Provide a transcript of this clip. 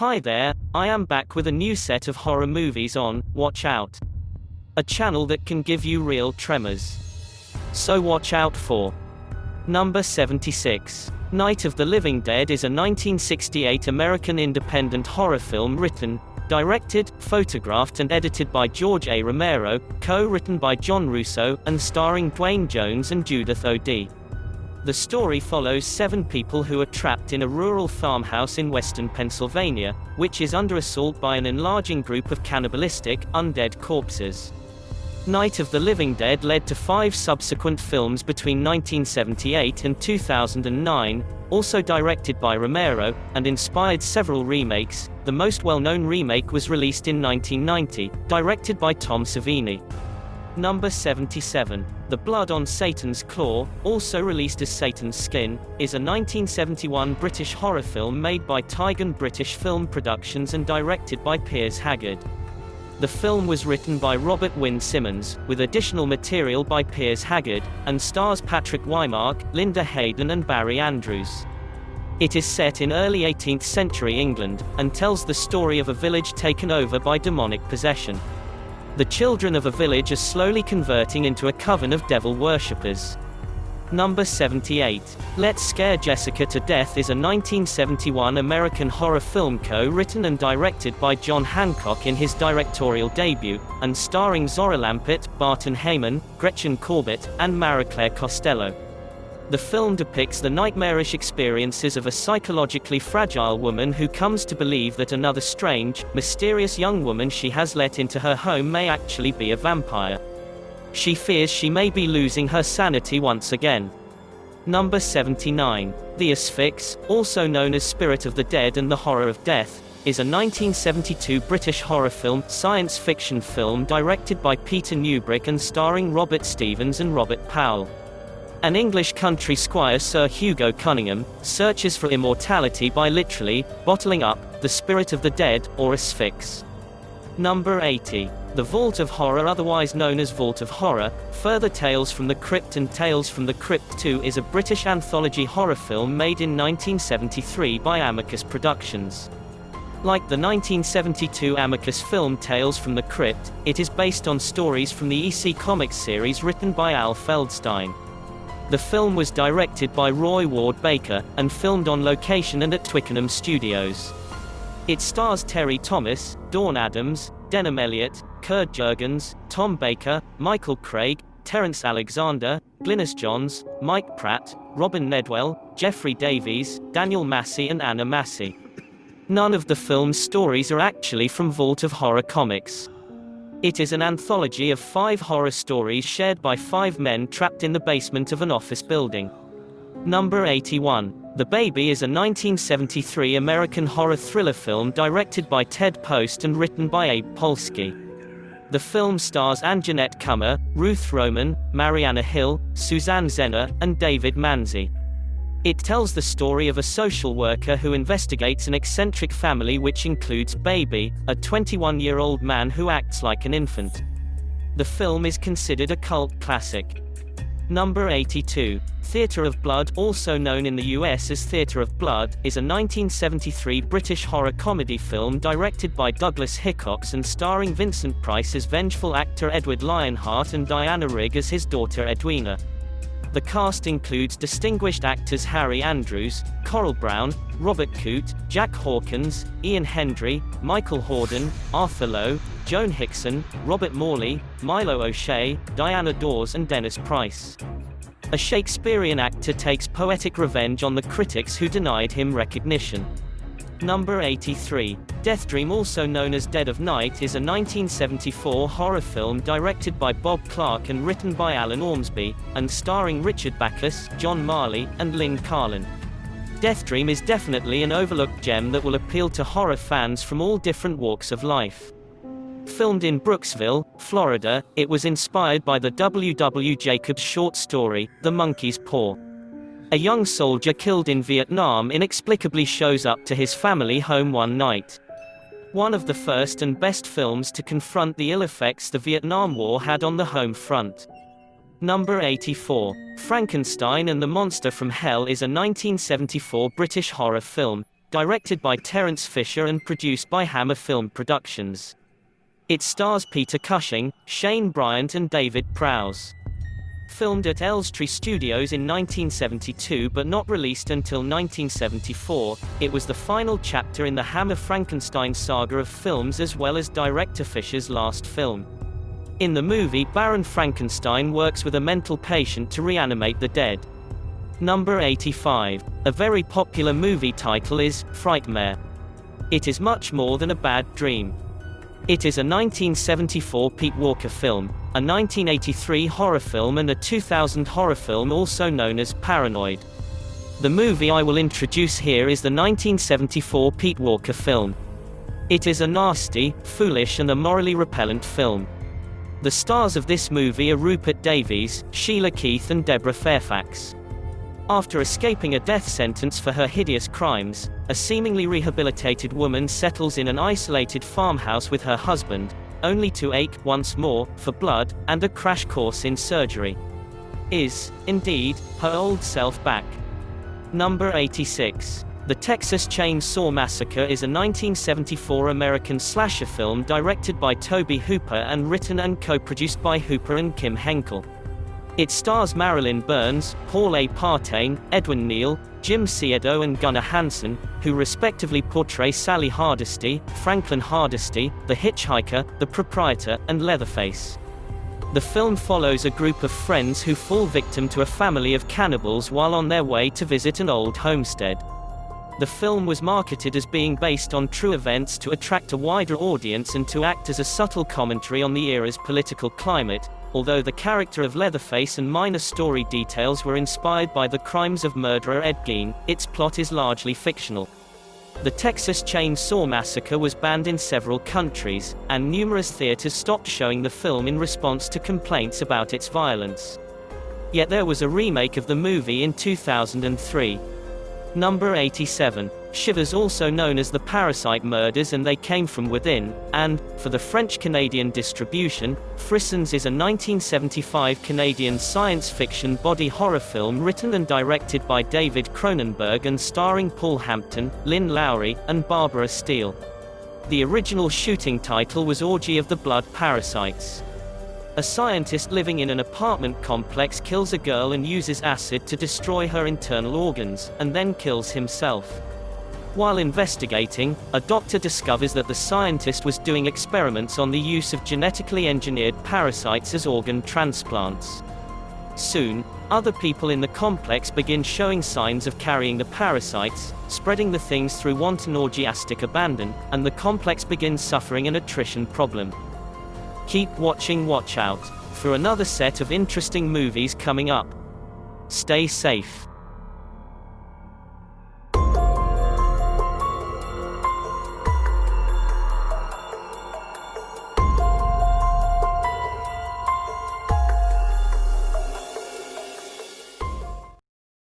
Hi there, I am back with a new set of horror movies on Watch Out. A channel that can give you real tremors. So watch out for number 76. Night of the Living Dead is a 1968 American independent horror film written, directed, photographed and edited by George A. Romero, co-written by John Russo, and starring Dwayne Jones and Judith O'Dea. The story follows 7 people who are trapped in a rural farmhouse in western Pennsylvania, which is under assault by an enlarging group of cannibalistic, undead corpses. Night of the Living Dead led to 5 subsequent films between 1978 and 2009, also directed by Romero, and inspired several remakes. The most well-known remake was released in 1990, directed by Tom Savini. Number 77. The Blood on Satan's Claw, also released as Satan's Skin, is a 1971 British horror film made by Tigan British Film Productions and directed by Piers Haggard. The film was written by Robert Wynne Simmons, with additional material by Piers Haggard, and stars Patrick Wymark, Linda Hayden and Barry Andrews. It is set in early 18th century England, and tells the story of a village taken over by demonic possession. The children of a village are slowly converting into a coven of devil worshippers. Number 78. Let's Scare Jessica to Death is a 1971 American horror film co-written and directed by John Hancock in his directorial debut, and starring Zora Lampert, Barton Heyman, Gretchen Corbett, and Mariclaire Costello. The film depicts the nightmarish experiences of a psychologically fragile woman who comes to believe that another strange, mysterious young woman she has let into her home may actually be a vampire. She fears she may be losing her sanity once again. Number 79. The ASPHYX, also known as Spirit of the Dead and the Horror of Death, is a 1972 British horror film, science fiction film directed by Peter Newbrick and starring Robert Stevens and Robert Powell. An English country squire, Sir Hugo Cunningham, searches for immortality by literally bottling up the spirit of the dead, or ASPHYX. Number 80. The Vault of Horror, otherwise known as Vault of Horror, Further Tales from the Crypt and Tales from the Crypt 2 is a British anthology horror film made in 1973 by Amicus Productions. Like the 1972 Amicus film Tales from the Crypt, it is based on stories from the EC Comics series written by Al Feldstein. The film was directed by Roy Ward Baker, and filmed on location and at Twickenham Studios. It stars Terry Thomas, Dawn Adams, Denham Elliott, Kurt Jurgens, Tom Baker, Michael Craig, Terence Alexander, Glynis Johns, Mike Pratt, Robin Nedwell, Jeffrey Davies, Daniel Massey and Anna Massey. None of the film's stories are actually from Vault of Horror comics. It is an anthology of 5 horror stories shared by 5 men trapped in the basement of an office building. Number 81. The Baby is a 1973 American horror thriller film directed by Ted Post and written by Abe Polsky. The film stars Anjanette Kummer, Ruth Roman, Mariana Hill, Suzanne Zenner, and David Manzi. It tells the story of a social worker who investigates an eccentric family which includes Baby, a 21-year-old man who acts like an infant. The film is considered a cult classic. Number 82. Theatre of Blood, also known in the US as Theatre of Blood, is a 1973 British horror comedy film directed by Douglas Hickox and starring Vincent Price as vengeful actor Edward Lionheart and Diana Rigg as his daughter Edwina. The cast includes distinguished actors Harry Andrews, Coral Brown, Robert Coote, Jack Hawkins, Ian Hendry, Michael Hordern, Arthur Lowe, Joan Hickson, Robert Morley, Milo O'Shea, Diana Dawes and Dennis Price. A Shakespearean actor takes poetic revenge on the critics who denied him recognition. Number 83. DEATHDREAM, also known as Dead of Night, is a 1974 horror film directed by Bob Clark and written by Alan Ormsby, and starring Richard Backus, John Marley, and Lynn Carlin. DEATHDREAM is definitely an overlooked gem that will appeal to horror fans from all different walks of life. Filmed in Brooksville, Florida, it was inspired by the W. W. Jacobs short story, The Monkey's Paw. A young soldier killed in Vietnam inexplicably shows up to his family home one night. One of the first and best films to confront the ill effects the Vietnam War had on the home front. Number 84. Frankenstein and the Monster from Hell is a 1974 British horror film, directed by Terence Fisher and produced by Hammer Film Productions. It stars Peter Cushing, Shane Bryant and David Prowse. Filmed at Elstree Studios in 1972 but not released until 1974, it was the final chapter in the Hammer Frankenstein saga of films as well as director Fisher's last film. In the movie, Baron Frankenstein works with a mental patient to reanimate the dead. Number 85. A very popular movie title is FRIGHTMARE. It is much more than a bad dream. It is a 1974 Pete Walker film, a 1983 horror film and a 2000 horror film also known as Paranoid. The movie I will introduce here is the 1974 Pete Walker film. It is a nasty, foolish and a morally repellent film. The stars of this movie are Rupert Davies, Sheila Keith and Deborah Fairfax. After escaping a death sentence for her hideous crimes, a seemingly rehabilitated woman settles in an isolated farmhouse with her husband, only to ache, once more, for blood, and a crash course in surgery. Is, indeed, her old self back? Number 86. The Texas Chainsaw Massacre is a 1974 American slasher film directed by Tobe Hooper and written and co-produced by Hooper and Kim Henkel. It stars Marilyn Burns, Paul A. Partain, Edwin Neal, Jim Ciedo and Gunnar Hansen, who respectively portray Sally Hardesty, Franklin Hardesty, the hitchhiker, the proprietor, and Leatherface. The film follows a group of friends who fall victim to a family of cannibals while on their way to visit an old homestead. The film was marketed as being based on true events to attract a wider audience and to act as a subtle commentary on the era's political climate, although the character of Leatherface and minor story details were inspired by the crimes of murderer Ed Gein. Its plot is largely fictional. The Texas Chainsaw Massacre was banned in several countries, and numerous theaters stopped showing the film in response to complaints about its violence. Yet there was a remake of the movie in 2003. Number 87. Shivers, also known as The Parasite Murders and They Came From Within, and, for the French-Canadian distribution, Frissons is a 1975 Canadian science fiction body horror film written and directed by David Cronenberg and starring Paul Hampton, Lynn Lowry, and Barbara Steele. The original shooting title was Orgy of the Blood Parasites. A scientist living in an apartment complex kills a girl and uses acid to destroy her internal organs, and then kills himself. While investigating, a doctor discovers that the scientist was doing experiments on the use of genetically engineered parasites as organ transplants. Soon, other people in the complex begin showing signs of carrying the parasites, spreading the things through wanton orgiastic abandon, and the complex begins suffering an attrition problem. Keep watching Watch Out for another set of interesting movies coming up. Stay safe.